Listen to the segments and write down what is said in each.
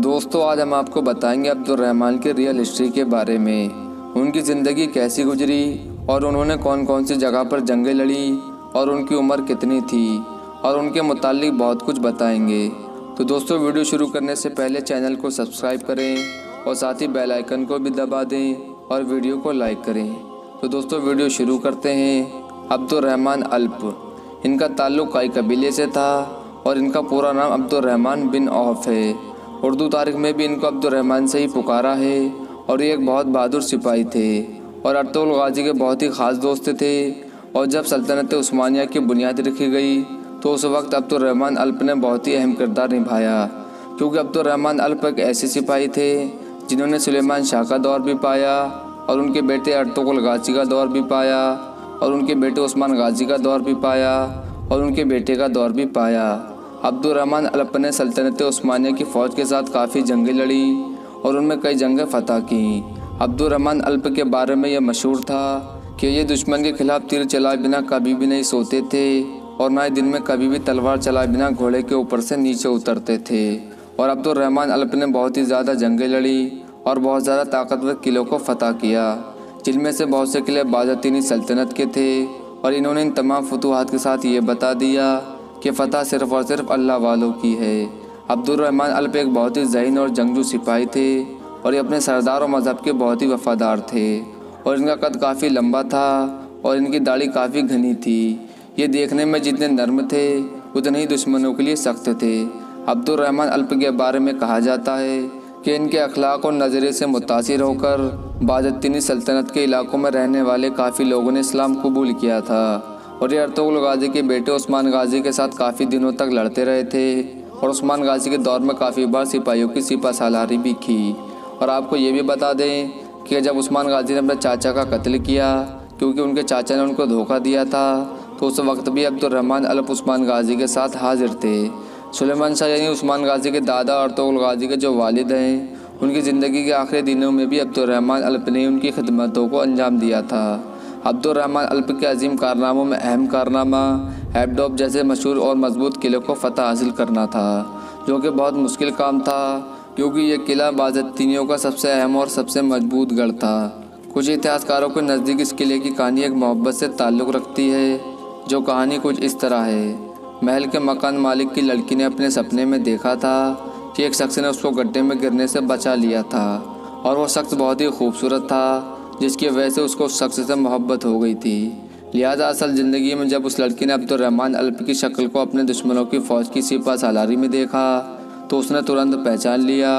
दोस्तों आज हम आपको बताएंगे अब्दुर्रहमान के रियल हिस्ट्री के बारे में। उनकी ज़िंदगी कैसी गुजरी और उन्होंने कौन कौन सी जगह पर जंगें लड़ी और उनकी उम्र कितनी थी और उनके मुतालिक बहुत कुछ बताएंगे। तो दोस्तों वीडियो शुरू करने से पहले चैनल को सब्सक्राइब करें और साथ ही बेल आइकन को भी दबा दें और वीडियो को लाइक करें। तो दोस्तों वीडियो शुरू करते हैं। अब्दुर्रहमान अल्प, इनका ताल्लुक़ कई कबीले से था और इनका पूरा नाम अब्दुर्रहमान बिन औफ है। उर्दू तारीख में भी इनको अब्दुर्रहमान से ही पुकारा है और ये एक बहुत बहादुर सिपाही थे और अर्तुगरुल गाजी के बहुत ही ख़ास दोस्त थे। और जब सल्तनत उस्मानिया की बुनियाद रखी गई तो उस वक्त अब्दुर्रहमान अल्प ने बहुत ही अहम किरदार निभाया, क्योंकि अब्दुर्रहमान अल्प एक ऐसे सिपाही थे जिन्होंने सुलेमान शाह का दौर भी पाया और उनके बेटे अर्तुगरुल गाजी का दौर भी पाया और उनके बेटे उस्मान गाजी का दौर भी पाया और उनके बेटे का दौर भी पाया। अब्दुर्रहमान अल्प ने सल्तनत उस्मानिया की फ़ौज के साथ काफ़ी जंगें लड़ी और उनमें कई जंगें फतह की। अब्दुर्रहमान अल्प के बारे में यह मशहूर था कि ये दुश्मन के खिलाफ तीर चलाए बिना कभी भी नहीं सोते थे और ना ही दिन में कभी भी तलवार चलाए बिना घोड़े के ऊपर से नीचे उतरते थे। और अब्दुर्रहमान अल्प ने बहुत ही ज़्यादा जंगें लड़ी और बहुत ज़्यादा ताकतवर किलों को फतह किया, जिनमें से बहुत से किले बाज़तीनी सल्तनत के थे। और इन्होंने इन तमाम फतूहात के साथ ये बता दिया कि फ़तह सिर्फ़ और सिर्फ अल्लाह वालों की है। अब्दुर्रहमान अल्प एक बहुत ही ज़हीन और जंगजू सिपाही थे और ये अपने सरदार और मज़हब के बहुत ही वफ़ादार थे। और इनका कद काफ़ी लंबा था और इनकी दाढ़ी काफ़ी घनी थी। ये देखने में जितने नर्म थे उतने ही दुश्मनों के लिए सख्त थे। अब्दुर्रहमान अल्प के बारे में कहा जाता है कि इनके अखलाक और नज़रिए से मुतासिर होकर बाज़तीनी सल्तनत के इलाकों में रहने वाले काफ़ी लोगों ने इस्लाम कबूल किया था। और ये अर्तुगरुल गाजी के बेटे उस्मान गाजी के साथ काफ़ी दिनों तक लड़ते रहे थे और उस्मान गाजी के दौर में काफ़ी बार सिपाहियों की सिपा सालारी भी की। और आपको ये भी बता दें कि जब उस्मान गाजी ने अपने चाचा का कत्ल किया क्योंकि उनके चाचा ने उनको धोखा दिया था, तो उस वक्त भी अब्दुर्रहमान अल्प उस्मान गाजी के साथ हाजिर थे। सुलेमान शाह यानी उस्मान गाजी के दादा अर्तुगरुल गाजी के जो वालिद हैं, उनकी ज़िंदगी के आखिरी दिनों में भी अब्दुर्रहमान अल्प ने उनकी खिदमतों को अंजाम दिया था। अब्दुर्रहमान अल्प के अजीम कारनामों में अहम कारनामा हैबडोब जैसे मशहूर और मजबूत किले को फतह हासिल करना था, जो कि बहुत मुश्किल काम था क्योंकि यह किला बाज़तीनियों का सबसे अहम और सबसे मजबूत गढ़ था। कुछ इतिहासकारों के नज़दीक इस किले की कहानी एक मोहब्बत से ताल्लुक़ रखती है, जो कहानी कुछ इस तरह है। महल के मकान मालिक की लड़की ने अपने सपने में देखा था कि एक शख्स ने उसको गड्ढे में गिरने से बचा लिया था और वो शख्स बहुत ही खूबसूरत था, जिसकी वजह से उसको उस शख्स से मोहब्बत हो गई थी। लिहाजा असल ज़िंदगी में जब उस लड़की ने अब्दुर्रहमान अल्प की शक्ल को अपने दुश्मनों की फ़ौज की सिपा सालारी में देखा तो उसने तुरंत पहचान लिया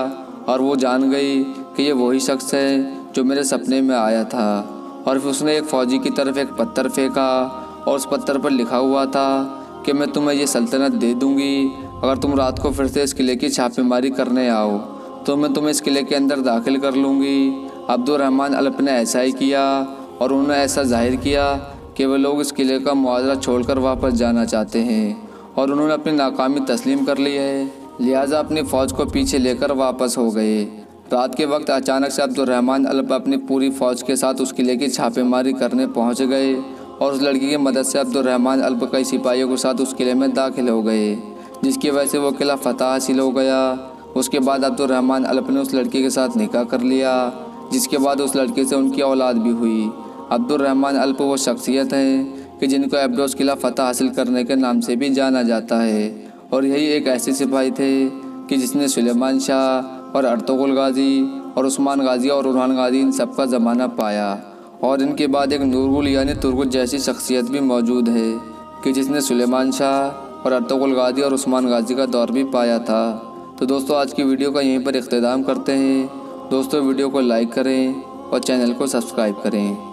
और वो जान गई कि ये वही शख्स है जो मेरे सपने में आया था। और फिर उसने एक फ़ौजी की तरफ एक पत्थर फेंका और उस पत्थर पर लिखा हुआ था कि मैं तुम्हें ये सल्तनत दे दूँगी अगर तुम रात को फिर से इस किले की छापेमारी करने आओ, तो मैं तुम्हें इस किले के अंदर दाखिल कर लूँगी। अब्दुर्रहमान अल्प ने ऐसा ही किया और उन्होंने ऐसा जाहिर किया कि वे लोग इस किले का मुआवजा छोड़कर वापस जाना चाहते हैं और उन्होंने अपनी नाकामी तस्लीम कर ली है। लिहाजा अपनी फ़ौज को पीछे लेकर वापस हो गए। रात के वक्त अचानक से अब्दुर्रहमान अल्प अपनी पूरी फ़ौज के साथ उस किले की छापेमारी करने पहुंच गए और उस लड़की की मदद से अब्दुर्रहमान अल्प कई सिपाहियों के साथ उस किले में दाखिल हो गए, जिसकी वजह से वो किला फतह हासिल हो गया। उसके बाद अब्दुर्रहमान अल्प ने उस लड़की के साथ निकाह कर लिया, जिसके बाद उस लड़के से उनकी औलाद भी हुई। अब्दुर्रहमान अल्प वो शख्सियत हैं कि जिनको एबडोस किला फ़तह हासिल करने के नाम से भी जाना जाता है। और यही एक ऐसे सिपाही थे कि जिसने सुलेमान शाह और अर्तुगरुल गाजी और उस्मान गाजी और उरहान गाजी इन सब का ज़माना पाया। और इनके बाद एक नूरगुल यानी तुर्गुत जैसी शख्सियत भी मौजूद है कि जिसने सुलेमान शाह और अर्तुगरुल गाजी और उस्मान गाजी का दौर भी पाया था। तो दोस्तों आज की वीडियो का यहीं पर इख्तिताम करते हैं। दोस्तों वीडियो को लाइक करें और चैनल को सब्सक्राइब करें।